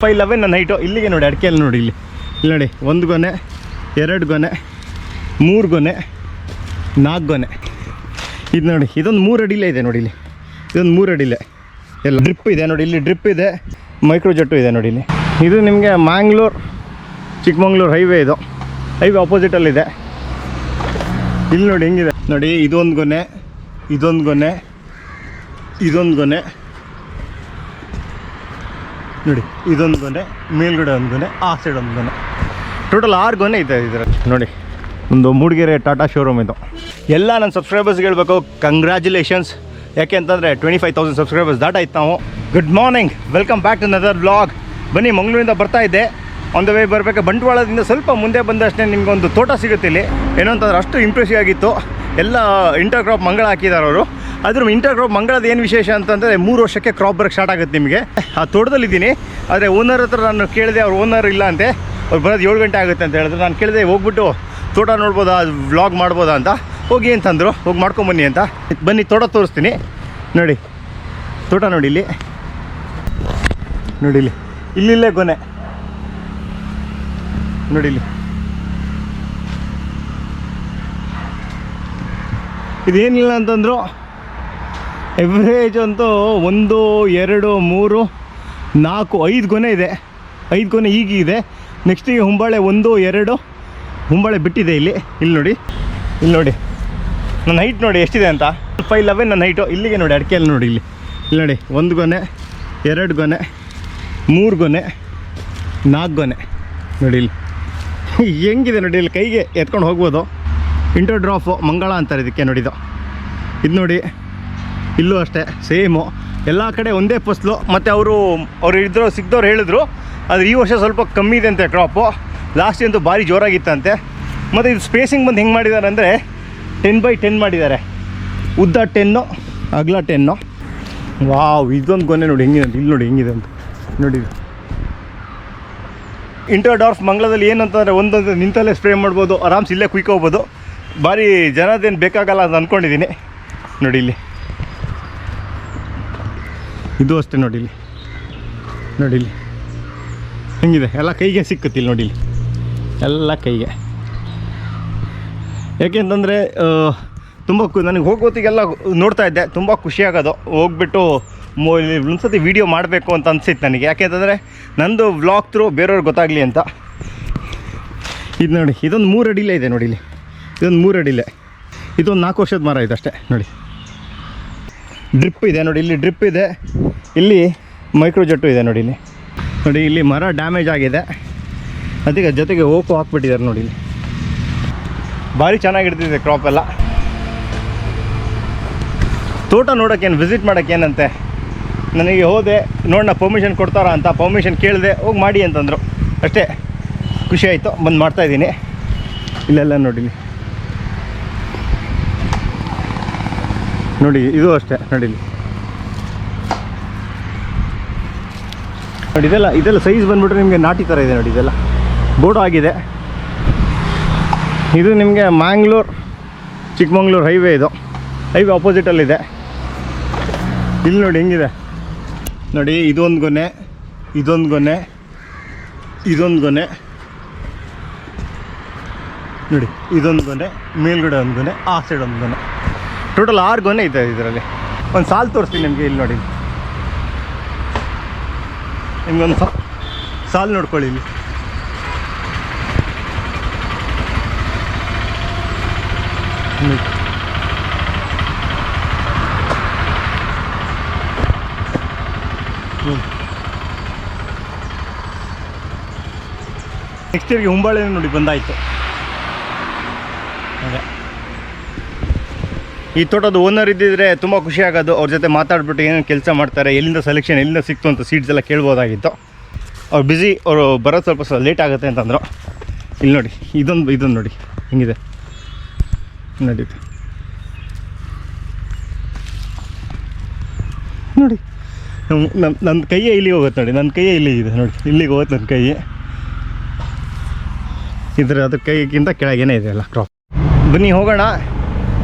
5'11" ನನ್ನ ಹೈಟು. ಇಲ್ಲಿಗೆ ನೋಡಿ ಅಡಿಕೆಯಲ್ಲಿ ನೋಡಿ, ಇಲ್ಲಿ ನೋಡಿ 1 ಗೊನೆ, 2 ಗೊನೆ, 3 ಗೊನೆ, 4 ಗೊನೆ. ಇದು ನೋಡಿ, ಇದೊಂದು 3 ಅಡಿಲೇ ಇದೆ ನೋಡಿ. ಇಲ್ಲಿ ಇದೊಂದು 3 ಅಡಿಲೇ ಎಲ್ಲ ಡ್ರಿಪ್ ಇದೆ ನೋಡಿ. ಇಲ್ಲಿ ಡ್ರಿಪ್ ಇದೆ, ಮೈಕ್ರೋ ಜೆಟ್ಟು ಇದೆ ನೋಡಿ. ಇಲ್ಲಿ ಇದು ನಿಮಗೆ ಮ್ಯಾಂಗ್ಳೂರ್ ಚಿಕ್ಕಮಂಗ್ಳೂರು ಹೈವೇ. ಇದು ಹೈವೇ ಆಪೋಸಿಟಲ್ಲಿದೆ. ಇಲ್ಲಿ ನೋಡಿ ಹೆಂಗಿದೆ ನೋಡಿ. ಇದೊಂದು ಗೊನೆ, ಇದೊಂದು ಗೊನೆ, ಇದೊಂದು ಗೊನೆ ನೋಡಿ, ಇದೊಂದು ಗೊನೆ, ಮೇಲ್ಗಡೆ ಒಂದು ಗೊನೆ, ಆ ಸೈಡ್ ಒಂದು ಗೊನೆ, ಟೋಟಲ್ 6 ಗೊನೆ ಇದೆ ಇದರಲ್ಲಿ ನೋಡಿ. ಒಂದು ಮೂಡಿಗೆರೆ ಟಾಟಾ ಶೋರೂಮ್ ಇದು. ಎಲ್ಲ ನನ್ನ ಸಬ್ಸ್ಕ್ರೈಬರ್ಸ್ಗೆ ಹೇಳ್ಬೇಕು, ಕಂಗ್ರ್ಯಾಚುಲೇಷನ್ಸ್. ಯಾಕೆ ಅಂತಂದರೆ 25,000 ಸಬ್ಸ್ಕ್ರೈಬರ್ಸ್ ದಾಟಾಯ್ತು ನಾವು. Good morning, welcome back to another vlog. ಬನ್ನಿ, ಮಂಗಳೂರಿಂದ ಬರ್ತಾ ಇದ್ದೆ. ಆನ್ ದ ವೇ ಬರಬೇಕು. ಬಂಟ್ವಾಳದಿಂದ ಸ್ವಲ್ಪ ಮುಂದೆ ಬಂದಷ್ಟೇ ನಿಮಗೊಂದು ತೋಟ ಸಿಗುತ್ತೆ ಇಲ್ಲಿ. ಏನೋ ಅಂತಂದ್ರೆ ಅಷ್ಟು ಇಂಪ್ರೆಸಿವ್ ಆಗಿತ್ತು. ಎಲ್ಲ ಇಂಟರ್ ಕ್ರಾಪ್ ಮಂಗಳ ಹಾಕಿದ್ದಾರೆ ಅವರು. ಅದ್ರ ಇಂಟರ್ ಕ್ರಾಪ್ ಮಂಗಳದ ಏನು ವಿಶೇಷ ಅಂತಂದರೆ 3 ವರ್ಷಕ್ಕೆ ಕ್ರಾಪ್ ಬರೋಕ್ಕೆ ಸ್ಟಾರ್ಟ್ ಆಗುತ್ತೆ ನಿಮಗೆ. ಆ ತೋಟದಲ್ಲಿದ್ದೀನಿ. ಆದರೆ ಓನರ್ ಹತ್ರ ನಾನು ಕೇಳಿದೆ, ಅವ್ರು ಓನರ್ ಇಲ್ಲ ಅಂತೆ. ಅವ್ರು ಬರೋದು 7 ಗಂಟೆ ಆಗುತ್ತೆ ಅಂತ ಹೇಳಿದ್ರು. ನಾನು ಕೇಳಿದೆ, ಹೋಗ್ಬಿಟ್ಟು ತೋಟ ನೋಡ್ಬೋದಾ, ವ್ಲಾಗ್ ಮಾಡ್ಬೋದಾ ಅಂತ. ಹೋಗಿ ಅಂತಂದರು. ಹೋಗಿ ಮಾಡ್ಕೊಂಬನ್ನಿ ಅಂತ. ಬನ್ನಿ, ತೋಟ ತೋರಿಸ್ತೀನಿ ನೋಡಿ. ತೋಟ ನೋಡಿ, ಇಲ್ಲಿ ನೋಡಿ, ಇಲ್ಲಿಲ್ಲೇ ಗೊನೆ ನೋಡಿ. ಇಲ್ಲಿ ಇದೇನಿಲ್ಲ ಅಂತಂದರು ಎವ್ರೇಜ್ ಅಂತೂ 1, 2, 3, 4, 5 ಗೊನೆ ಇದೆ. 5 ಗೊನೆ ಈಗಿದೆ. ನೆಕ್ಸ್ಟಿಗೆ ಹುಂಬಾಳೆ 1, 2 ಹುಂಬಾಳೆ ಬಿಟ್ಟಿದೆ ಇಲ್ಲಿ. ಇಲ್ಲಿ ನೋಡಿ, ಇಲ್ಲಿ ನೋಡಿ ನನ್ನ ಹೈಟ್ ನೋಡಿ ಎಷ್ಟಿದೆ ಅಂತ. 5'11" ನನ್ನ ಹೈಟು. ಇಲ್ಲಿಗೆ ನೋಡಿ ಅಡಿಕೆಯಲ್ಲಿ ನೋಡಿ. ಇಲ್ಲಿ ನೋಡಿ 1 ಗೊನೆ, 2 ಗೊನೆ, 3 ಗೊನೆ, 4 ಗೊನೆ ನೋಡಿ. ಇಲ್ಲಿ ಹೆಂಗಿದೆ ನೋಡಿ. ಇಲ್ಲಿ ಕೈಗೆ ಎತ್ಕೊಂಡು ಹೋಗ್ಬೋದು. ಇಂಟರ್ ಡ್ರಾಫು ಮಂಗಳ ಅಂತಾರೆ ಇದಕ್ಕೆ ನೋಡಿದ್ದು. ಇದು ನೋಡಿ, ಇಲ್ಲೂ ಅಷ್ಟೇ ಸೇಮು. ಎಲ್ಲ ಕಡೆ ಒಂದೇ ಫಸಲು. ಮತ್ತು ಅವರು ಇದ್ರು ಸಿಕ್ದವ್ರು ಹೇಳಿದ್ರು, ಆದರೆ ಈ ವರ್ಷ ಸ್ವಲ್ಪ ಕಮ್ಮಿ ಇದೆ ಅಂತೆ ಕ್ರಾಪು. ಲಾಸ್ಟ್ ಅಂತೂ ಭಾರಿ ಜೋರಾಗಿತ್ತಂತೆ. ಮತ್ತು ಇದು ಸ್ಪೇಸಿಂಗ್ ಬಂದು ಹೆಂಗೆ ಮಾಡಿದ್ದಾರೆ ಅಂದರೆ 10x10 ಮಾಡಿದ್ದಾರೆ. ಉದ್ದ 10, ಅಗಲ 10. ವಾವ್, ಇದೊಂದು ಗೊನೆ ನೋಡಿ ಹೆಂಗಿದೆ ಅಂತ. ಇಲ್ಲಿ ನೋಡಿ ಹೆಂಗಿದೆ ಅಂತ ನೋಡಿ. ಇಂಟರ್ ಡಾರ್ಫ್ ಮಂಗಳದಲ್ಲಿ ಏನಂತಂದರೆ ಒಂದೊಂದು ನಿಂತಲ್ಲೇ ಸ್ಪ್ರೇ ಮಾಡ್ಬೋದು, ಆರಾಮ್ಸ್ ಇಲ್ಲೇ ಕುಯ್ಕೋಬೋದು. ಭಾರಿ ಜನದೇನು ಬೇಕಾಗಲ್ಲ ಅಂತ ಅಂದ್ಕೊಂಡಿದ್ದೀನಿ ನೋಡಿ. ಇಲ್ಲಿ ಇದು ಅಷ್ಟೇ ನೋಡಿ. ಇಲ್ಲಿ ನೋಡಿ, ಇಲ್ಲಿ ಹೆಂಗಿದೆ. ಎಲ್ಲ ಕೈಗೆ ಸಿಕ್ಕುತ್ತಿಲ್ಲ ನೋಡಿ. ಇಲ್ಲಿ ಎಲ್ಲ ಕೈಗೆ. ಯಾಕೆಂತಂದರೆ ತುಂಬ ನನಗೆ ಹೋಗೋತ್ತಿಗೆಲ್ಲ ನೋಡ್ತಾ ಇದ್ದೆ, ತುಂಬ ಖುಷಿಯಾಗೋದು. ಹೋಗ್ಬಿಟ್ಟು ಒಂದ್ಸತಿ ವೀಡಿಯೋ ಮಾಡಬೇಕು ಅಂತ ಅನಿಸಿತ್ತು ನನಗೆ. ಯಾಕೆಂತಂದರೆ ನಂದು ವ್ಲಾಗ್ ಥ್ರೂ ಬೇರೆಯವ್ರಿಗೆ ಗೊತ್ತಾಗಲಿ ಅಂತ. ಇದು ನೋಡಿ, ಇದೊಂದು 3 ಅಡಿಲೇ ಇದೆ ನೋಡಿ. ಇಲ್ಲಿ ಇದೊಂದು 3 ಅಡಿಲೇ. ಇದೊಂದು 4 ವರ್ಷದ ಮರ ಇದೆ ಅಷ್ಟೇ ನೋಡಿ. ಡ್ರಿಪ್ ಇದೆ ನೋಡಿ. ಇಲ್ಲಿ ಡ್ರಿಪ್ ಇದೆ, ಇಲ್ಲಿ ಮೈಕ್ರೋ ಜೆಟ್ಟು ಇದೆ ನೋಡಿ. ಇಲ್ಲಿ ನೋಡಿ, ಇಲ್ಲಿ ಮರ ಡ್ಯಾಮೇಜ್ ಆಗಿದೆ, ಅದಕ್ಕೆ ಜೊತೆಗೆ ಓಪು ಹಾಕ್ಬಿಟ್ಟಿದ್ದಾರೆ ನೋಡಿ. ಇಲ್ಲಿ ಭಾರಿ ಚೆನ್ನಾಗಿಡ್ತಿದೆ ಕ್ರಾಪ್ ಎಲ್ಲ. ತೋಟ ನೋಡೋಕ್ಕೇನು, ವಿಸಿಟ್ ಮಾಡೋಕ್ಕೇನಂತೆ. ನನಗೆ ಹೋದೆ, ನೋಡೋಣ ಪರ್ಮಿಷನ್ ಕೊಡ್ತಾರಾ ಅಂತ. ಪರ್ಮಿಷನ್ ಕೇಳಿದೆ, ಹೋಗಿ ಮಾಡಿ ಅಂತಂದರು ಅಷ್ಟೇ. ಖುಷಿ ಆಯಿತು, ಬಂದು ಮಾಡ್ತಾಯಿದ್ದೀನಿ. ಇಲ್ಲೆಲ್ಲ ನೋಡಿ ನೋಡಿ, ಇದು ಅಷ್ಟೇ ನೋಡಿ. ನೋಡಿ ಇದೆಲ್ಲ ಸೈಜ್ ಬಂದುಬಿಟ್ರೆ ನಿಮಗೆ ನಾಟಿ ಥರ ಇದೆ ನೋಡಿ. ಇದೆಲ್ಲ ಬೋರ್ಡ್ ಆಗಿದೆ. ಇದು ನಿಮಗೆ ಮ್ಯಾಂಗ್ಳೂರ್ ಚಿಕ್ಕಮಂಗ್ಳೂರು ಹೈವೇ. ಇದು ಹೈವೇ ಆಪೋಸಿಟಲ್ಲಿದೆ. ಇಲ್ಲಿ ನೋಡಿ ಹೆಂಗಿದೆ ನೋಡಿ. ಇದೊಂದು ಗೊನೆ, ಇದೊಂದು ಗೊನೆ, ಇದೊಂದು ಗೊನೆ ನೋಡಿ. ಇದೊಂದು ಗೊನೆ, ಮೇಲ್ಗಡೆ ಒಂದು ಗೊನೆ, ಆ ಸೈಡ್ ಒಂದು ಗೊನೆ, ಟೋಟಲ್ 6 ಗೊನೆ ಇದೆ ಇದರಲ್ಲಿ. ಒಂದು ಸಾಲು ತೋರಿಸ್ತೀನಿ ನಿಮಗೆ. ಇಲ್ಲಿ ನೋಡಿ, ನಿಮ್ಗೊಂದು ಸಾಲು ನೋಡ್ಕೊಳ್ಳಿ. ಇಲ್ಲಿ ನೆಕ್ಸ್ಟ್ ಇಯರ್ಗೆ ಹುಂಬಾಳೆ ನೋಡಿ ಬಂದಾಯಿತು. ಅದೇ ಈ ತೋಟದ ಓನರ್ ಇದ್ದಿದ್ರೆ ತುಂಬ ಖುಷಿ ಆಗೋದು. ಅವ್ರ ಜೊತೆ ಮಾತಾಡ್ಬಿಟ್ಟು ಏನೇನು ಕೆಲಸ ಮಾಡ್ತಾರೆ, ಎಲ್ಲಿಂದ ಸೆಲೆಕ್ಷನ್, ಎಲ್ಲಿಂದ ಸಿಕ್ತು ಅಂತ ಸೀಡ್ಸ್ ಎಲ್ಲ ಕೇಳ್ಬೋದಾಗಿತ್ತು. ಅವ್ರು ಬ್ಯುಸಿ, ಅವರು ಬರೋದು ಸ್ವಲ್ಪ ಲೇಟ್ ಆಗುತ್ತೆ ಅಂತಂದರು. ಇಲ್ಲಿ ನೋಡಿ, ಇದೊಂದು ನೋಡಿ ಹಿಂಗಿದೆ ನೋಡಿ. ನೋಡಿ ನನ್ನ ಕೈಯೇ ಇಲ್ಲಿಗೆ ಹೋಗುತ್ತೆ ನೋಡಿ. ನನ್ನ ಕೈಯೇ ಇಲ್ಲಿಗಿದೆ ನೋಡಿ. ಇಲ್ಲಿಗೆ ಹೋಗುತ್ತೆ ನನ್ನ ಕೈ. ಅದ್ರ ಕೈಗಿಂತ ಕೆಳಗೇನೆ ಇದೆ ಎಲ್ಲ ಕ್ರಾಪ್. ಬನ್ನಿ ಹೋಗೋಣ.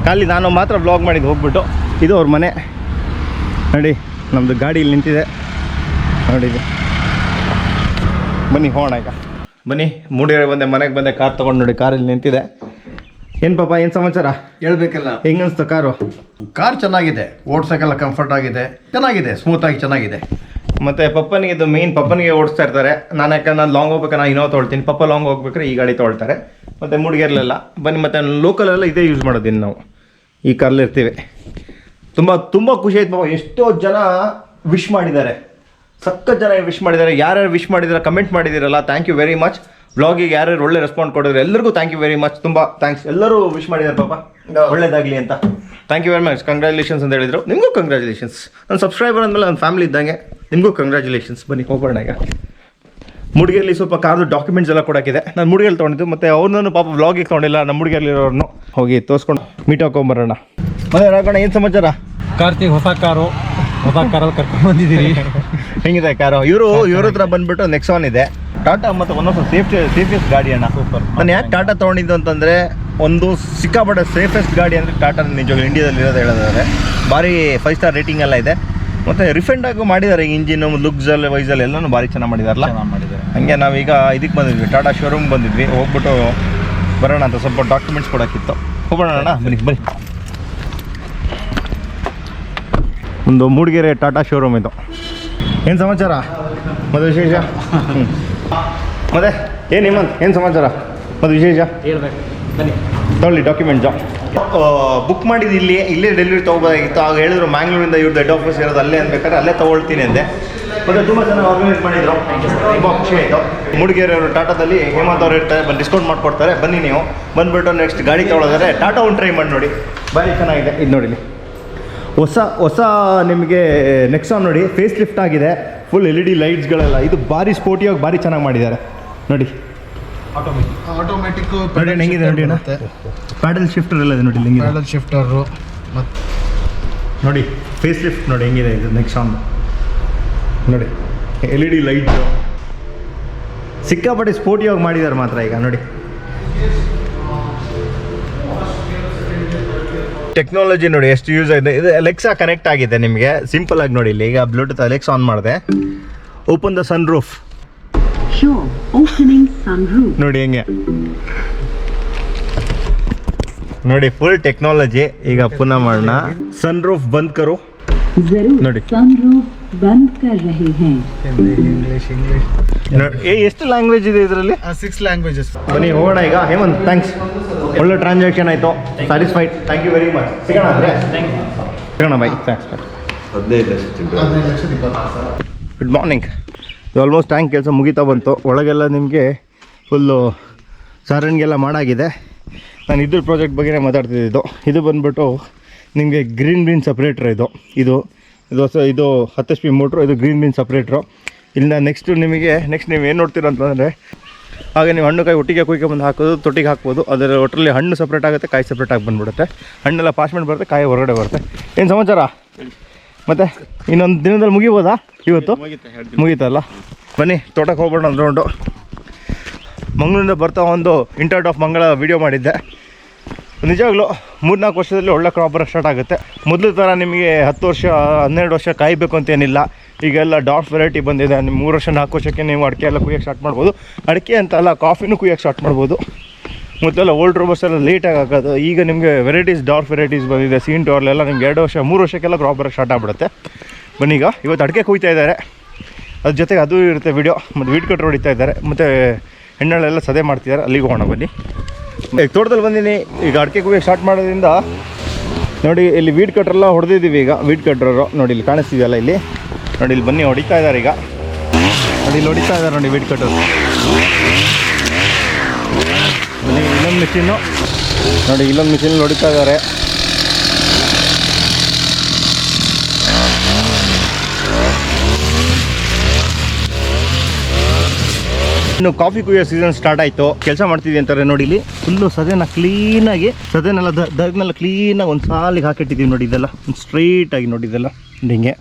ಖಾಲಿ ನಾನು ಮಾತ್ರ ವ್ಲಾಗ್ ಮಾಡಿದ್ದು ಹೋಗ್ಬಿಟ್ಟು. ಇದು ಅವ್ರ ಮನೆ ನೋಡಿ. ನಮ್ಮದು ಗಾಡಿ ಇಲ್ಲಿ ನಿಂತಿದೆ ನೋಡಿ. ಇದು ಬನ್ನಿ ಹೋಗೋಣ ಈಗ. ಬನ್ನಿ ಮೂಡಿಗೆರೆ ಬಂದೆ, ಮನೆಗೆ ಬಂದೆ, ಕಾರ್ ತೊಗೊಂಡು ನೋಡಿ, ಕಾರಲ್ಲಿ ನಿಂತಿದೆ. ಏನು ಪಾಪ, ಏನು ಸಮಾಚಾರ ಹೇಳ್ಬೇಕಲ್ಲ. ಹೆಂಗೆ ಅನಿಸ್ತು ಕಾರು? ಕಾರ್ ಚೆನ್ನಾಗಿದೆ, ಓಡ್ಸೋಕ್ಕೆಲ್ಲ ಕಂಫರ್ಟ್ ಆಗಿದೆ, ಚೆನ್ನಾಗಿದೆ, ಸ್ಮೂತಾಗಿ ಚೆನ್ನಾಗಿದೆ. ಮತ್ತು ಪಪ್ಪನಿಗೆ ಇದು ಮೇಯ್ನ್, ಪಪ್ಪನಿಗೆ ಓಡಿಸ್ತಾ ಇರ್ತಾರೆ. ನಾನು ಯಾಕಂದ್ರೆ ನಾನು ಲಾಂಗ್ ಹೋಗ್ಬೇಕು, ನಾನು ಇನ್ನೋ ತೊಳ್ತೀನಿ. ಪಪ್ಪ ಲಾಂಗ್ ಹೋಗ್ಬೇಕಾದ್ರೆ ಈ ಗಾಡಿ ತೊಳ್ತಾರೆ. ಮತ್ತು ಮೂಡಿಗೆರೆಲೆಲ್ಲ ಬನ್ನಿ, ಮತ್ತು ಲೋಕಲೆಲ್ಲ ಇದೇ ಯೂಸ್ ಮಾಡೋದಿನ್ನು ನಾವು, ಈ ಕಾರಲ್ಲಿ ಇರ್ತೀವಿ. ತುಂಬ ಖುಷಿ ಆಯ್ತು ಪಾಪ. ಎಷ್ಟೋ ಜನ ವಿಶ್ ಮಾಡಿದ್ದಾರೆ, ಸಖತ್ ಜನ ವಿಶ್ ಮಾಡಿದ್ದಾರೆ. ಯಾರ್ಯಾರು ವಿಶ್ ಮಾಡಿದಾರೆ ಕಮೆಂಟ್ ಮಾಡಿದ್ದೀರಲ್ಲ, ಥ್ಯಾಂಕ್ ಯು ವೆರಿ ಮಚ್. ಬ್ಲಾಗಿಗೆ ಯಾರ್ಯಾರು ಒಳ್ಳೆ ರೆಸ್ಪಾನ್ಸ್ ಕೊಡಿದ್ರೆ ಎಲ್ಲರಿಗೂ ಥ್ಯಾಂಕ್ ಯು ವೆರಿ ಮಚ್, ತುಂಬ ಥ್ಯಾಂಕ್ಸ್. ಎಲ್ಲರೂ ವಿಶ್ ಮಾಡಿದ್ದಾರೆ ಪಾಪ, ಒಳ್ಳೇದಾಗಲಿ ಅಂತ. Thank you very much, congratulations ಅಂತ ಹೇಳಿದರು. ನಿಮಗೂ ಕಂಗ್ರ್ಯಾಚುಲೇಷನ್ಸ್. ನನ್ನ ಸಬ್ಸ್ಕ್ರೈಬರ್ ಅಂದಮೇಲೆ ನನ್ನ ಫ್ಯಾಮಿಲಿ ಇದ್ದಂಗೆ, ನಿಮಗೂ ಕಂಗ್ರ್ಯಾಚುಲೇಷನ್ಸ್. ಬನ್ನಿ ಹೋಗೋಣ ಈಗ. ಮೂಡಿಗೆರೆಲಿ ಸ್ವಲ್ಪ ಕಾರ್ದು ಡಾಕ್ಯುಮೆಂಟ್ಸ್ ಎಲ್ಲ ಕೊಡೋಕ್ಕಿದೆ. ನಾನು ಮೂಡಿಗೆರೆಲಿ ತೊಗೊಂಡಿದ್ದು, ಮತ್ತು ಅವ್ರನ್ನೂ ಪಾಪ ವ್ಲಾಗಿಗೆ ತೊಗೊಂಡಿಲ್ಲ, ನಮ್ಮ ಮೂಡಿಗೆರೆಲಿರೋರ್ನು ಹೋಗಿ ತೋರಿಸ್ಕೊಂಡು ಮೀಟ್ ಹಾಕೊಂಬರೋಣ. ಮತ್ತೆ ರಾಗೋಣ, ಏನು ಸಮಾಚಾರ? ಕಾರ್ತಿಕ್ ಹೊಸ ಕಾರಲ್ಲಿ ಕರ್ಕೊಂಡು ಬಂದಿದ್ದೀರಿ. ಹೆಂಗಿದೆ ಕಾರು? ಇವ್ರ ಹತ್ರ ಬಂದ್ಬಿಟ್ಟು ನೆಕ್ಸಾನ್ ಇದೆ, ಟಾಟಾ, ಮತ್ತು ಒಂದೊಂದು ಸೇಫೆಸ್ಟ್ ಗಾಡಿ ಅಣ್ಣ. ಸೂಪರ್. ನಾನು ಯಾಕೆ ಟಾಟಾ ತೊಗೊಂಡಿದ್ದು ಅಂತಂದರೆ, ಒಂದು ಸಿಕ್ಕಾಪಟ್ಟೆ ಸೇಫೆಸ್ಟ್ ಗಾಡಿ ಅಂದರೆ ಟಾಟಾ ನಿಜವಾಗ್ಲೂ ಇಂಡಿಯಾದಲ್ಲಿ ಇರೋದು ಹೇಳೋದಾದ್ರೆ. ಭಾರಿ 5 ಸ್ಟಾರ್ ರೇಟಿಂಗ್ ಎಲ್ಲ ಇದೆ, ಮತ್ತು ರಿಫೈಂಡ್ ಆಗಿ ಮಾಡಿದ್ದಾರೆ. ಇಂಜಿನು, ಲುಕ್ಸಲ್ಲಿ, ವೈಸಲ್ಲಿ ಎಲ್ಲನೂ ಭಾರಿ ಚೆನ್ನಾಗಿ ಮಾಡಿದಾರಲ್ಲ. ಹಾಗೆ ನಾವೀಗ ಇದಕ್ಕೆ ಬಂದಿದ್ವಿ, ಟಾಟಾ ಶೋರೂಮ್ ಬಂದಿದ್ವಿ. ಹೋಗ್ಬಿಟ್ಟು ಬರೋಣ ಅಂತ, ಸ್ವಲ್ಪ ಡಾಕ್ಯುಮೆಂಟ್ಸ್ ಕೊಡೋಕ್ಕಿತ್ತು. ಹೋಗೋಣ ಅಣ್ಣ, ಬನ್ನಿ. ಒಂದು ಮೂಡಿಗೆರೆ ಟಾಟಾ ಶೋರೂಮ್ ಇದು. ಏನು ಸಮಾಚಾರ? ಮತ್ತು ವಿಶೇಷ? ಮತ್ತೆ ಏನು ಹೇಮಂತ್, ಏನು ಸಮಾಚಾರ? ಮತ್ತು ವಿಶೇಷ ಹೇಳ್ಬೇಕು, ಬನ್ನಿ ತೊಗೊಳ್ಳಿ ಡಾಕ್ಯುಮೆಂಟ್ಸು. ಬುಕ್ ಮಾಡಿದ್ದು ಇಲ್ಲೇ ಡೆಲಿವರಿ ತೊಗೋಬೋದಾಗಿತ್ತು. ಆಗ ಹೇಳಿದ್ರು ಮ್ಯಾಂಗ್ಳೂರಿಂದ ಇವ್ರದ್ದು ಹೆಡ್ ಆಫೀಸ್ ಇರೋದು ಅಲ್ಲೇ ಅನ್ಬೇಕಾದ್ರೆ ಅಲ್ಲೇ ತೊಗೊಳ್ತೀನಿ ಅಂದೆ. ಮತ್ತು ತುಂಬ ಚೆನ್ನಾಗಿ ಆರ್ಗನೈಸ್ ಮಾಡಿದ್ರು, ತುಂಬ ಖುಷಿ ಆಯಿತು. ಮೂಡಿಗೆರೆ ಅವರು ಟಾಟಾದಲ್ಲಿ ಹೇಮಂತ್ ಅವ್ರು ಇರ್ತಾರೆ, ಡಿಸ್ಕೌಂಟ್ ಮಾಡಿಕೊಡ್ತಾರೆ. ಬನ್ನಿ ನೀವು ಬಂದುಬಿಟ್ಟು ನೆಕ್ಸ್ಟ್ ಗಾಡಿ ತೊಗೊಳೋದಾದ್ರೆ ಟಾಟಾ ಒಂದು ಟ್ರೈ ಮಾಡಿ ನೋಡಿ, ಭಾರಿ ಚೆನ್ನಾಗಿದೆ. ಇದು ನೋಡಿ, ಹೊಸ ನಿಮಗೆ ನೆಕ್ಸಾನ್ ನೋಡಿ, ಫೇಸ್ ಲಿಫ್ಟ್ ಆಗಿದೆ, ಫುಲ್ LED ಲೈಟ್ಸ್ಗಳೆಲ್ಲ. ಇದು ಭಾರಿ ಸ್ಪೋರ್ಟಿಯಾಗಿ ಭಾರಿ ಚೆನ್ನಾಗಿ ಮಾಡಿದ್ದಾರೆ ನೋಡಿ. ಆಟೋಮೆಟಿಕ್ ನೋಡಿ ಹೆಂಗಿದೆ ನೋಡಿ ಅಣ್ಣ, ಪ್ಯಾಡಲ್ ಶಿಫ್ಟರ್ ಎಲ್ಲ ಇದೆ ನೋಡಿ, ಹೆಂಗಿದೆ ಪ್ಯಾಡಲ್ ಶಿಫ್ಟರು. ಮತ್ತು ನೋಡಿ ಫೇಸ್ ಲಿಫ್ಟ್ ನೋಡಿ ಹೆಂಗಿದೆ ಇದು ನೆಕ್ಸಾನ್ ನೋಡಿ. LED ಲೈಟ್ಸು ಸಿಕ್ಕಾಪಟ್ಟೆ ಸ್ಪೋರ್ಟಿಯಾಗಿ ಮಾಡಿದ್ದಾರೆ ಮಾತ್ರ ಈಗ ನೋಡಿ. ಟೆಕ್ನಾಲಜಿ ನೋಡಿ ಎಷ್ಟು ಯೂಸ್ ಆಗಿದೆ. ಇದು ಅಲೆಕ್ಸಾ ಕನೆಕ್ಟ್ ಆಗಿದೆ ನಿಮಗೆ, ಸಿಂಪಲ್ ಆಗಿ ನೋಡಿ. ಇಲ್ಲಿ ಈಗ ಬ್ಲೂಟೂತ್ ಅಲೆಕ್ಸಾ ಆನ್ ಮಾಡಿದೆ, ಓಪನ್ ದ ಸನ್ ರೂಫ್ ನೋಡಿ ಹೆಂಗೆ ನೋಡಿ, ಫುಲ್ ಟೆಕ್ನಾಲಜಿ. ಈಗ ಪುನಃ ಮಾಡೋಣ, ಸನ್ ರೂಫ್ ಬಂದ್ ಕರು ನೋಡಿ. ಎಷ್ಟು ಲ್ಯಾಂಗ್ವೇಜ್ ಇದೆ ಇದರಲ್ಲಿ? 6 ಲ್ಯಾಂಗ್ವೇಜಸ್. ಬನ್ನಿ ಹೋಗೋಣ ಈಗ. ಹೇಮಂತ್ ಥ್ಯಾಂಕ್ಸ್, ಒಳ್ಳೆ ಟ್ರಾನ್ಸಾಕ್ಷನ್ ಆಯಿತು, satisfied. Thank you very much. ಸಿಗೋಣ ಅಂದರೆ ಸಿಗೋಣ ಬೈ. ಥ್ಯಾಂಕ್ಸ್. 15,20,000. Good morning. ಇದು ಆಲ್ಮೋಸ್ಟ್ ಟ್ಯಾಂಕ್ ಕೆಲಸ ಮುಗಿತಾ ಬಂತು. ಒಳಗೆಲ್ಲ ನಿಮಗೆ ಫುಲ್ಲು ಸಾರಣಿಗೆಲ್ಲ ಮಾಡಾಗಿದೆ. ನಾನು ಇದ್ರ ಪ್ರಾಜೆಕ್ಟ್ ಬಗ್ಗೆನೇ ಮಾತಾಡ್ತಿದ್ದು. ಇದು ಬಂದುಬಿಟ್ಟು ನಿಮಗೆ ಗ್ರೀನ್ ಬೀನ್ ಸಪ್ರೇಟ್ರ್. ಇದು 10 HP ಮೋಟ್ರು. ಇದು ಗ್ರೀನ್ ಬೀನ್ ಸಪ್ರೇಟ್ರು. ಇಲ್ಲಿಂದ ನೆಕ್ಸ್ಟ್ ನೀವು ಏನು ನೋಡ್ತೀರ ಅಂತಂದರೆ, ಹಾಗೆ ನೀವು ಹಣ್ಣು ಕಾಯಿ ಒಟ್ಟಿಗೆ ಕುಯ್ಕೊಂಬಂದು ಹಾಕೋದು, ತೊಟ್ಟಿಗೆ ಹಾಕ್ಬೋದು. ಅದರ ಒಟ್ಟರಲ್ಲಿ ಹಣ್ಣು ಸಪ್ರೇಟ್ ಆಗುತ್ತೆ, ಕಾಯಿ ಸಪ್ರೇಟಾಗಿ ಬಂದುಬಿಡುತ್ತೆ. ಹಣ್ಣೆಲ್ಲ ಪಾಶ್ಮೆಂಟ್ ಬರುತ್ತೆ, ಕಾಯಿ ಹೊರಗಡೆ ಬರುತ್ತೆ. ಏನು ಸಮಾಚಾರ? ಮತ್ತು ಇನ್ನೊಂದು ದಿನದಲ್ಲಿ ಮುಗಿಬೋದಾ? ಇವತ್ತು ಮುಗೀತಲ್ಲ. ಬನ್ನಿ ತೋಟಕ್ಕೆ ಹೋಗ್ಬೋಣ ರೌಂಡು. ಮಂಗಳೂರಿಂದ ಬರ್ತಾ ಒಂದು ಇಂಟರ್ಟ್ ಆಫ್ ಮಂಗಳ ವೀಡಿಯೋ ಮಾಡಿದ್ದೆ. ನಿಜವಾಗ್ಲೂ 3-4 ವರ್ಷದಲ್ಲಿ ಒಳ್ಳೆ ಕ್ರಾಪ್ ಬರೋಕ್ಕೆ ಸ್ಟಾರ್ಟ್ ಆಗುತ್ತೆ. ಮೊದಲು ಥರ ನಿಮಗೆ 10 ವರ್ಷ 12 ವರ್ಷ ಕಾಯಬೇಕು ಅಂತೇನಿಲ್ಲ. ಈಗೆಲ್ಲ ಡಾರ್ಫ್ ವೆರೈಟಿ ಬಂದಿದೆ. ನಿಮ್ಮ 3 ವರ್ಷ 4 ವರ್ಷಕ್ಕೆ ನೀವು ಅಡಿಕೆ ಎಲ್ಲ ಕುಯ್ಯೋಕ್ಕೆ ಸ್ಟಾರ್ಟ್ ಮಾಡ್ಬೋದು. ಅಡಿಕೆ ಅಂತಲ್ಲ, ಕಾಫಿನೂ ಕುಯ್ಯೋಕ್ಕೆ ಸ್ಟಾರ್ಟ್ ಮಾಡ್ಬೋದು. ಮೊದಲೆಲ್ಲ ಓಲ್ಡ್ ರೋಬರ್ಸ್ ಎಲ್ಲ ಲೇಟಾಗಿ ಹಾಕೋದು. ಈಗ ನಿಮಗೆ ವೆರೈಟೀಸ್, ಡಾರ್ಫ್ ವೆರೈಟೀಸ್ ಬಂದಿದೆ. ಸೀನ್ ಟೋರ್ಲೆಲ್ಲ ನಿಮ್ಗೆ 2 ವರ್ಷ 3 ವರ್ಷಕ್ಕೆಲ್ಲ ಕ್ರಾಪ್ ಬರೋಕ್ಕೆ ಸ್ಟಾರ್ಟ್ ಆಗ್ಬಿಡುತ್ತೆ. ಬನ್ನಿ ಈಗ ಇವತ್ತು ಅಡಿಕೆ ಕುಯ್ತಾ ಇದ್ದಾರೆ, ಅದ್ರ ಜೊತೆಗೆ ಅದು ಇರುತ್ತೆ ವೀಡಿಯೋ. ಮತ್ತು ವೀಡ್ ಕಟ್ರ್ ಹೊಡಿತಾ ಇದ್ದಾರೆ, ಮತ್ತು ಹೆಣ್ಣಳೆಲ್ಲ ಸದೆ ಮಾಡ್ತಿದ್ದಾರೆ. ಅಲ್ಲಿಗೆ ಹೋಗೋಣ ಬನ್ನಿ. ಈಗ ತೋಟದಲ್ಲಿ ಬಂದೀನಿ. ಈಗ ಅಡಿಕೆ ಕುಯ್ಯೋಕ್ಕೆ ಸ್ಟಾರ್ಟ್ ಮಾಡೋದ್ರಿಂದ ನೋಡಿ, ಇಲ್ಲಿ ವೀಡ್ ಕಟ್ರೆಲ್ಲ ಹೊಡೆದಿದ್ದೀವಿ. ಈಗ ವೀಡ್ ಕಟ್ರರು ನೋಡಿ, ಇಲ್ಲಿ ಕಾಣಿಸ್ತಿದೆಯಲ್ಲ, ಇಲ್ಲಿ ನೋಡಿ, ಇಲ್ಲಿ ಬನ್ನಿ ಹೊಡಿತಾ ಇದ್ದಾರೆ. ಈಗ ನೋಡಿ, ಇಲ್ಲಿ ಹೊಡಿತಾ ಇದ್ದಾರೆ ನೋಡಿ ವೀಡ್ ಕಟ್ರು. ಇನ್ನೊಂದು ಮಿಷಿನ್ನು ನೋಡಿ, ಇಲ್ಲೊಂದು ಮಿಷಿನ್ ಹೊಡಿತಾ ಇದ್ದಾರೆ. ಇನ್ನು ಕಾಫಿ ಕುಯ್ಯೋ ಸೀಸನ್ ಸ್ಟಾರ್ಟ್ ಆಯಿತು. ಕೆಲಸ ಮಾಡ್ತಿದ್ವಿ ಅಂತಾರೆ ನೋಡಿ. ಇಲ್ಲಿ ಫುಲ್ಲು ಸದೆನ ಕ್ಲೀನಾಗಿ, ಸದೆನೆಲ್ಲ ದರ್ನೆಲ್ಲ ಕ್ಲೀನಾಗಿ ಒಂದು ಸಾಲಿಗೆ ಹಾಕಿಟ್ಟಿದ್ದೀವಿ ನೋಡಿ. ಇದೆಲ್ಲ ಒಂದು ಸ್ಟ್ರೈಟಾಗಿ ನೋಡಿ, ಇದೆಲ್ಲ ಹಿಂಗೆ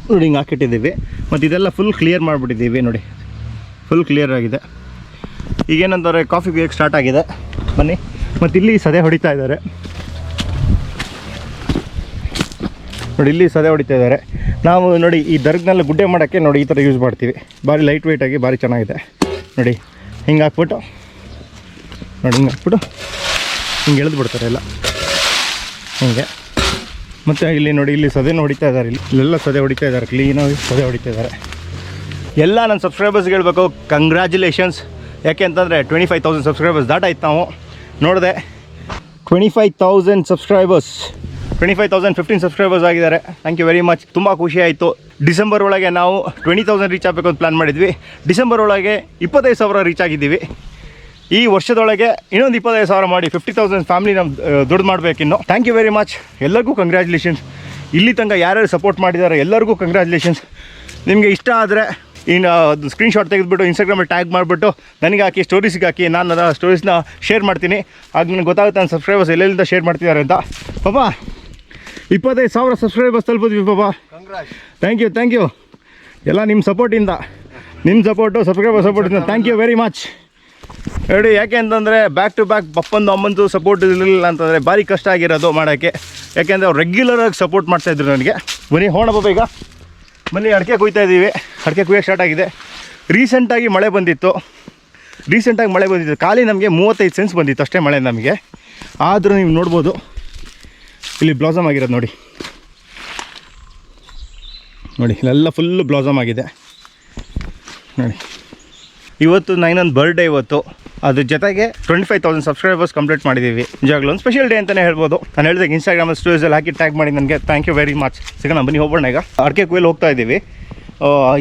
ನೋಡಿ, ಹಿಂಗೆ ಹಾಕಿಟ್ಟಿದ್ದೀವಿ. ಮತ್ತು ಇದೆಲ್ಲ ಫುಲ್ ಕ್ಲಿಯರ್ ಮಾಡಿಬಿಟ್ಟಿದ್ದೀವಿ ನೋಡಿ, ಫುಲ್ ಕ್ಲಿಯರ್ ಆಗಿದೆ. ಈಗೇನಂತಾರೆ, ಕಾಫಿ ಕುಯ್ಯೋಕ್ಕೆ ಸ್ಟಾರ್ಟ್ ಆಗಿದೆ. ಬನ್ನಿ. ಮತ್ತು ಇಲ್ಲಿ ಸದೆ ಹೊಡಿತಾ ಇದ್ದಾರೆ ನೋಡಿ, ಇಲ್ಲಿ ಸದೆ ಹೊಡಿತಾ ಇದ್ದಾರೆ. ನಾವು ನೋಡಿ ಈ ದರ್ಗ್ನೆಲ್ಲ ಗುಡ್ಡೆ ಮಾಡೋಕ್ಕೆ ನೋಡಿ ಈ ಥರ ಯೂಸ್ ಮಾಡ್ತೀವಿ. ಭಾರಿ ಲೈಟ್ ವೆಯ್ಟಾಗಿ ಭಾರಿ ಚೆನ್ನಾಗಿದೆ ನೋಡಿ. ಹಿಂಗೆ ಹಾಕ್ಬಿಟ್ಟು ನೋಡಿ, ಹಿಂಗೆ ಹಾಕ್ಬಿಟ್ಟು ಹಿಂಗೆ ಎಳೆದು ಬಿಡ್ತಾರೆ ಎಲ್ಲ ಹಿಂಗೆ. ಮತ್ತು ಇಲ್ಲಿ ನೋಡಿ, ಇಲ್ಲಿ ಸದೆನೂ ಹೊಡಿತಾ ಇದ್ದಾರೆ, ಇಲ್ಲೆಲ್ಲ ಸದೆ ಹೊಡಿತಾ ಇದ್ದಾರೆ, ಕ್ಲೀನಾಗಿ ಸದೆ ಹೊಡಿತಾ ಇದ್ದಾರೆ. ಎಲ್ಲ ನನ್ನ ಸಬ್ಸ್ಕ್ರೈಬರ್ಸ್ಗೆ ಹೇಳ್ಬೇಕು ಕಂಗ್ರ್ಯಾಚುಲೇಷನ್ಸ್. ಯಾಕೆ ಅಂತಂದರೆ 25,000 ಸಬ್ಸ್ಕ್ರೈಬರ್ಸ್ ದಾಟಾಯ್ತು. ನಾವು ನೋಡಿದೆ 25,000 ಸಬ್ಸ್ಕ್ರೈಬರ್ಸ್, 25,015 ಸಬ್ಸ್ಕ್ರೈಬರ್ಸ್ ಆಗಿದ್ದಾರೆ. Thank you very much. ತುಂಬ ಖುಷಿ ಆಯಿತು. ಡಿಸೆಂಬರ್ ಒಳಗೆ ನಾವು 20,000 ರೀಚ್ ಆಗಬೇಕು ಅಂತ ಪ್ಲ್ಯಾನ್ ಮಾಡಿದ್ವಿ. ಡಿಸೆಂಬರ್ ಒಳಗೆ 25,000 ರೀಚ್ ಆಗಿದ್ದೀವಿ. ಈ ವರ್ಷದೊಳಗೆ ಇನ್ನೊಂದು 25,000 ಮಾಡಿ 50,000 ಫ್ಯಾಮಿಲಿ ನಾವು ದೊಡ್ಡ ಮಾಡಬೇಕಿನ್ನು. Thank you very much. ಎಲ್ಲರಿಗೂ ಕಂಗ್ರ್ಯಾಚುಲೇಷನ್ಸ್. ಇಲ್ಲಿ ತನಕ ಯಾರ್ಯಾರು ಸಪೋರ್ಟ್ ಮಾಡಿದ್ದಾರೆ ಎಲ್ಲರಿಗೂ ಕಂಗ್ರ್ಯಾಚುಲೇಷನ್ಸ್. ನಿಮಗೆ ಇಷ್ಟ ಆದರೆ ಇನ್ನು ಅದು ಸ್ಕ್ರೀನ್ಶಾಟ್ ತೆಗೆದುಬಿಟ್ಟು ಇನ್ಸ್ಟಾಗ್ರಾಮಲ್ಲಿ ಟ್ಯಾಗ್ ಮಾಡಿಬಿಟ್ಟು ನನಗೆ ಹಾಕಿ, ಸ್ಟೋರೀಸ್ಗೆ ಹಾಕಿ. ನಾನು ಅದರ ಸ್ಟೋರೀಸ್ನ ಶೇರ್ ಮಾಡ್ತೀನಿ. ಆಗ ನನಗೆ ಗೊತ್ತಾಗುತ್ತೆ ನನ್ನ ಸಬ್ಸ್ಕ್ರೈಬರ್ಸ್ ಎಲ್ಲೆಲ್ಲಿಂದ ಶೇರ್ ಮಾಡ್ತಿದ್ದಾರೆ ಅಂತ. ಪಾಪ 25,000 ಸಬ್ಸ್ಕ್ರೈಬರ್ಸ್ ತಲುಪಿದ್ವಿ ಪಾಪ. ಥ್ಯಾಂಕ್ ಯು ಎಲ್ಲ ನಿಮ್ಮ ಸಪೋರ್ಟಿಂದ, ನಿಮ್ಮ ಸಬ್ಸ್ಕ್ರೈಬರ್ಸಿಂದ ಥ್ಯಾಂಕ್ ಯು ವೆರಿ ಮಚ್. ಹೇಳಿ ಯಾಕೆ ಅಂತಂದರೆ ಬ್ಯಾಕ್ ಟು ಬ್ಯಾಕ್ ಪಪ್ಪಂದು ಅಮ್ಮಂದು ಸಪೋರ್ಟ್ ಇರಲಿಲ್ಲ ಅಂತಂದರೆ ಭಾರಿ ಕಷ್ಟ ಆಗಿರೋದು ಮಾಡೋಕ್ಕೆ. ಯಾಕೆಂದರೆ ಅವ್ರು ರೆಗ್ಯುಲರಾಗಿ ಸಪೋರ್ಟ್ ಮಾಡ್ತಾಯಿದ್ರು ನನಗೆ. ಬನ್ನಿ ಹೋಣ ಪಾಪ, ಈಗ ಬನ್ನಿ ಅಡಿಕೆ ಕುಯ್ತಾ ಇದ್ದೀವಿ. ಅಡಿಕೆ ಕುಯ್ಯೋಕ್ಕೆ ಸ್ಟಾರ್ಟ್ ಆಗಿದೆ. ರೀಸೆಂಟಾಗಿ ಮಳೆ ಬಂದಿತ್ತು. ಖಾಲಿ ನಮಗೆ 35 ಸೆನ್ಸ್ ಬಂದಿತ್ತು ಅಷ್ಟೇ ಮಳೆ ನಮಗೆ. ಆದರೂ ನೀವು ನೋಡ್ಬೋದು ಇಲ್ಲಿ ಬ್ಲಾಸಮ್ ಆಗಿರೋದು ನೋಡಿ ಇಲ್ಲೆಲ್ಲ ಫುಲ್ಲು ಬ್ಲಾಸಮ್ ಆಗಿದೆ ನೋಡಿ. ಇವತ್ತು ನೈನೊಂದು ಬರ್ಡೇ ಇವತ್ತು. ಅದ್ರ ಜೊತೆಗೆ 25,000 ಸಬ್ಸ್ಕ್ರೈಬರ್ಸ್ ಕಂಪ್ಲೀಟ್ ಮಾಡಿದ್ದೀವಿ. ನಿಜವಾಗ್ಲೂ ಒಂದು ಸ್ಪೆಷಲ್ ಡೇ ಅಂತಲೇ ಹೇಳ್ಬೋದು. ನಾನು ಹೇಳಿದಾಗ ಇನ್ಸ್ಟಾಗ್ರಾಮಲ್ಲಿ ಸ್ಟೋರೀಸಲ್ಲಿ ಹಾಕಿ ಟ್ಯಾಗ್ ಮಾಡಿ ನನಗೆ ಥ್ಯಾಂಕ್ ಯು ವೆರಿ ಮಚ್. ಸಿಗೋಣ ಬನ್ನಿ ಹೋಗೋಣ. ಈಗ ಅಡಿಕೆ ಕುಯ್ಯಲ್ಲಿ ಹೋಗ್ತಾ ಇದ್ದೀವಿ.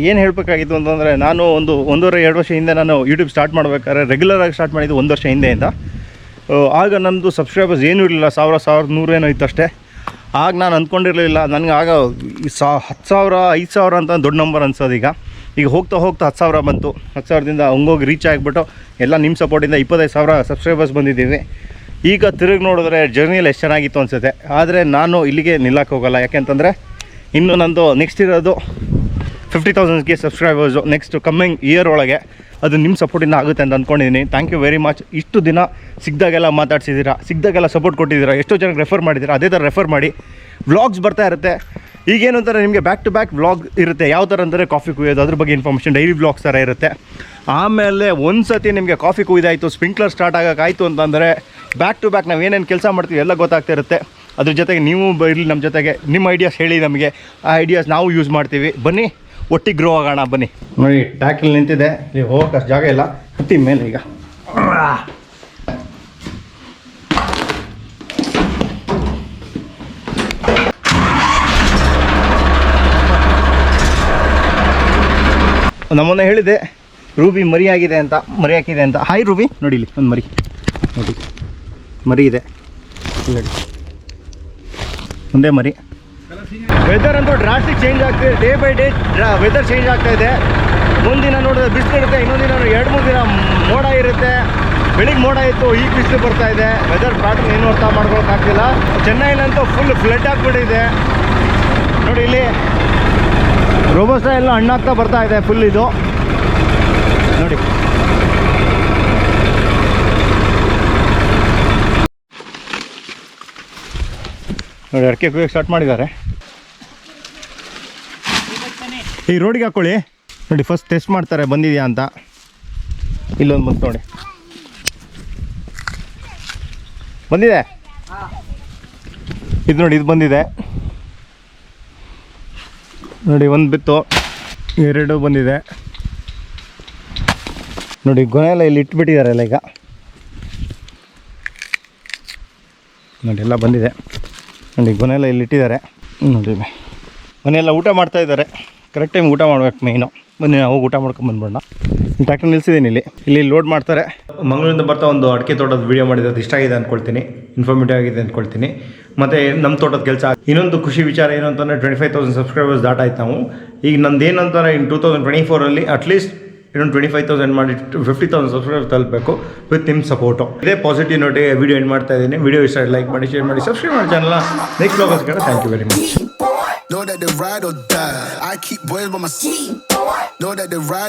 ಏನು ಹೇಳಬೇಕಾಗಿತ್ತು ಅಂತಂದರೆ, ನಾನು 1.5-2 ವರ್ಷ ಹಿಂದೆ ನಾನು ಯೂಟ್ಯೂಬ್ ಸ್ಟಾರ್ಟ್ ಮಾಡ್ಬೇಕಾದ್ರೆ ರೆಗ್ಯುಲರಾಗಿ ಸ್ಟಾರ್ಟ್ ಮಾಡಿದ್ದು 1 ವರ್ಷ ಹಿಂದೆಯಿಂದ. ಆಗ ನಮ್ಮದು ಸಬ್ಸ್ಕ್ರೈಬರ್ಸ್ ಏನೂ ಇರಲಿಲ್ಲ, 1,100 ಏನೋ ಇತ್ತು ಅಷ್ಟೇ. ಆಗ ನಾನು ಅಂದ್ಕೊಂಡಿರಲಿಲ್ಲ. ನನಗೆ ಆಗ 10,000 5,000 ಅಂತ ದೊಡ್ಡ ನಂಬರ್ ಅನ್ಸೋದು. ಈಗ ಹೋಗ್ತಾ 10,000 ಬಂತು. 10,000ದಿಂದ ಹಂಗೋಗಿ ರೀಚ್ ಆಗಿಬಿಟ್ಟು ಎಲ್ಲ ನಿಮ್ಮ ಸಪೋರ್ಟಿಂದ 25,000 ಸಬ್ಸ್ಕ್ರೈಬರ್ಸ್ ಬಂದಿದ್ದೀವಿ. ಈಗ ತಿರುಗಿ ನೋಡಿದ್ರೆ ಜರ್ನಿಯಲ್ಲಿ ಎಷ್ಟು ಚೆನ್ನಾಗಿತ್ತು ಅನಿಸುತ್ತೆ. ಆದರೆ ನಾನು ಇಲ್ಲಿಗೆ ನಿಲ್ಲಕ್ಕೆ ಹೋಗಲ್ಲ. ಯಾಕೆಂತಂದರೆ ಇನ್ನು ನಂದು ನೆಕ್ಸ್ಟ್ ಇರೋದು 50,000ಗೆ ಸಬ್ಸ್ಕ್ರೈಬರ್ಸು ನೆಕ್ಸ್ಟ್ ಕಮ್ಮಿಂಗ್ ಇಯರ್ ಒಳಗೆ. ಅದು ನಿಮ್ಮ ಸಪೋರ್ಟಿಂದ ಆಗುತ್ತೆ ಅಂತ ಅಂದ್ಕೊಂಡಿದ್ದೀನಿ. Thank you very much. ಇಷ್ಟು ದಿನ ಸಿಕ್ಕಿದಾಗೆಲ್ಲ ಮಾತಾಡ್ಸಿದ್ದೀರಾ, ಸಿಕ್ಕಿದಾಗೆಲ್ಲ ಸಪೋರ್ಟ್ ಕೊಟ್ಟಿದ್ದೀರಾ, ಎಷ್ಟೋ ಜನಕ್ಕೆ ರೆಫರ್ ಮಾಡಿದ್ದೀರಾ. ಅದೇ ಥರ ರೆಫರ್ ಮಾಡಿ. ವ್ಲಾಗ್ಸ್ ಬರ್ತಾ ಇರುತ್ತೆ. ಈಗೇನು ಅಂತಾರೆ, ನಿಮಗೆ ಬ್ಯಾಕ್ ಟು ಬ್ಯಾಕ್ ವ್ಲಾಗ್ ಇರುತ್ತೆ. ಯಾವ ಥರ ಅಂದರೆ ಕಾಫಿ ಕುಯ್ಯೋದು, ಅದ್ರ ಬಗ್ಗೆ ಇನ್ಫಾರ್ಮೇಷನ್ ಡೈಲಿ ವ್ಲಾಗ್ಸ್ ಥರ ಇರುತ್ತೆ. ಆಮೇಲೆ ಒಂದು ಸತಿ ನಿಮಗೆ ಕಾಫಿ ಕುಯ್ದಾಯಿತು, ಸ್ಪ್ರಿಂಕ್ಲರ್ ಸ್ಟಾರ್ಟ್ ಆಗೋಕ್ಕಾಯಿತು ಅಂತಂದರೆ ಬ್ಯಾಕ್ ಟು ಬ್ಯಾಕ್ ನಾವು ಏನೇನು ಕೆಲಸ ಮಾಡ್ತೀವಿ ಎಲ್ಲ ಗೊತ್ತಾಗ್ತಾ ಇರುತ್ತೆ. ಅದ್ರ ಜೊತೆಗೆ ನೀವು ಇರಲಿ ನಮ್ಮ ಜೊತೆಗೆ, ನಿಮ್ಮ ಐಡಿಯಾಸ್ ಹೇಳಿ ನಮಗೆ. ಆ ಐಡಿಯಾಸ್ ನಾವು ಯೂಸ್ ಮಾಡ್ತೀವಿ. ಬನ್ನಿ ಒಟ್ಟಿಗೆ ಗ್ರೋ ಆಗೋಣ ಬನ್ನಿ. ನೋಡಿ ಟ್ಯಾಕ್ಲಿ ನಿಂತಿದೆ, ಇಲ್ಲಿ ಹೋಗೋಕೆ ಅಷ್ಟು ಜಾಗ ಇಲ್ಲ. ಹತ್ತಿ ಮೇಲೆ ಈಗ ನಮ್ಮನ್ನ ಹೇಳಿದೆ ರೂಬಿ ಮರಿ ಆಗಿದೆ ಅಂತ, ಮರಿ ಹಾಕಿದೆ ಅಂತ. ಹಾಯ್ ರೂಬಿ, ನೋಡಿ ಇಲ್ಲಿ ಒಂದು ಮರಿ ನೋಡಿ, ಮರಿ ಇದೆ ನೋಡಿ, ಒಂದೇ ಮರಿ. ವೆದರ್ ಅಂತೂ ಡ್ರಾಸ್ಟಿಕ್ ಚೇಂಜ್ ಆಗ್ತಿದೆ. Day by day weather change ಆಗ್ತಾ ಇದೆ. ಒಂದಿನ ನೋಡಿದ್ರೆ ಬಿಸಿಲಿರುತ್ತೆ, ಇನ್ನೊಂದು ದಿನ 2-3 ದಿನ ಮೋಡ ಇರುತ್ತೆ. ಬೆಳಿಗ್ಗೆ ಮೋಡ ಇತ್ತು, ಈಗ ಬಿಸಿಲು ಬರ್ತಾ ಇದೆ. ವೆದರ್ ಪ್ಯಾಟರ್ನ್ ಏನು ಅರ್ಥ ಮಾಡ್ಕೊಳಕ್ಕಾಗ್ತಿಲ್ಲ. ಚೆನ್ನೈಲಂತೂ ಫುಲ್ ಫ್ಲಡ್ ಆಗಿಬಿಟ್ಟಿದೆ ನೋಡಿ. ಇಲ್ಲಿ ರೋಬೋಸ್ಟಾ ಎಲ್ಲ ಹಣ್ಣಾಗ್ತಾ ಬರ್ತಾ ಇದೆ ಫುಲ್. ಇದು ನೋಡಿ ಅಡಿಕೆ ಕುಯ್ಯೋಕ್ಕೆ ಸ್ಟಾರ್ಟ್ ಮಾಡಿದ್ದಾರೆ. ಈ ರೋಡಿಗೆ ಹಾಕ್ಕೊಳ್ಳಿ ನೋಡಿ. ಫಸ್ಟ್ ಟೆಸ್ಟ್ ಮಾಡ್ತಾರೆ ಬಂದಿದೆಯಾ ಅಂತ. ಇಲ್ಲೊಂದು ಬಂತು ನೋಡಿ, ಬಂದಿದೆ ಇದು ನೋಡಿ, ಇದು ಬಂದಿದೆ ನೋಡಿ. ಒಂದು ಬಿತ್ತು, 2 ಬಂದಿದೆ ನೋಡಿ. ಗೊನೆ ಎಲ್ಲ ಇಲ್ಲಿ ಇಟ್ಬಿಟ್ಟಿದ್ದಾರೆ ಈಗ ನೋಡಿ. ಎಲ್ಲ ಬಂದಿದೆ ನೋಡಿ. ಗೊನೆ ಎಲ್ಲ ಇಲ್ಲಿ ಇಟ್ಟಿದ್ದಾರೆ ನೋಡಿ. ಮನೆಯೆಲ್ಲ ಊಟ ಮಾಡ್ತಾ ಇದ್ದಾರೆ. ಕರೆಕ್ಟ್ ಟೈಮ್ ಊಟ ಮಾಡ್ಬೇಕು ಮೇಯ್ನು. ಬನ್ನಿ ನಾವು ಊಟ ಮಾಡ್ಕೊಂಡು ಬಂದ್ಬಿಡೋಣ. ಟ್ರ್ಯಾಕ್ಟರ್ ನಿಲ್ಸಿದ್ದೀನಿ ಇಲ್ಲಿ ಲೋಡ್ ಮಾಡ್ತಾರೆ. ಮಂಗಳೂರಿಂದ ಬರ್ತಾ ಒಂದು ಅಡಿಕೆ ತೋಟದ ವೀಡಿಯೋ ಮಾಡಿದ್ದು ಅದು ಇಷ್ಟ ಆಗಿದೆ ಅಂದ್ಕೊಳ್ತೀನಿ, ಇನ್ಫಾರ್ಮೇಟಿವ್ ಆಗಿದೆ ಅಂದ್ಕೊಳ್ತೀನಿ. ಮತ್ತು ನಮ್ಮ ತೋಟದ ಕೆಲಸ. ಇನ್ನೊಂದು ಖುಷಿ ವಿಚಾರ ಏನು ಅಂತಂದರೆ 25,000 ಸಬ್ಸ್ಕ್ರೈಬರ್ಸ್ ದಾಟಾಯ್ತು ನಾವು. ಈಗ ನಂದು ಏನಂತಾರೆ, ಇನ್ 2024 ಅಟ್ಲೀಸ್ಟ್ ಇನ್ನೊಂದು 25,000 ಮಾಡಿ 50,000 ಸಬ್ಸ್ಕ್ರೈಬರ್ಸ್ ತಲುಪಬೇಕು ವಿತ್ ನಿಮ್ಮ ಸಪೋರ್ಟು. ಇದೇ ಪಾಸಿಟಿವ್ ನೋಟಿಗೆ ವೀಡಿಯೋ ಎಂಡ್ ಮಾಡ್ತಾ ಇದ್ದೀನಿ. ವೀಡಿಯೋ ಇಷ್ಟ ಲೈಕ್ ಮಾಡಿ, ಶೇರ್ ಮಾಡಿ, ಸಬ್ಸ್ಕ್ರೈಬ್ ಮಾಡಿ ಚಾನಲ್ನ. ನೆಕ್ಸ್ಟ್ ವ್ಲಾಗ್ಸ್ಗೆ thank you very much. Know that they ride or die. I keep boys by my side. Know that they ride or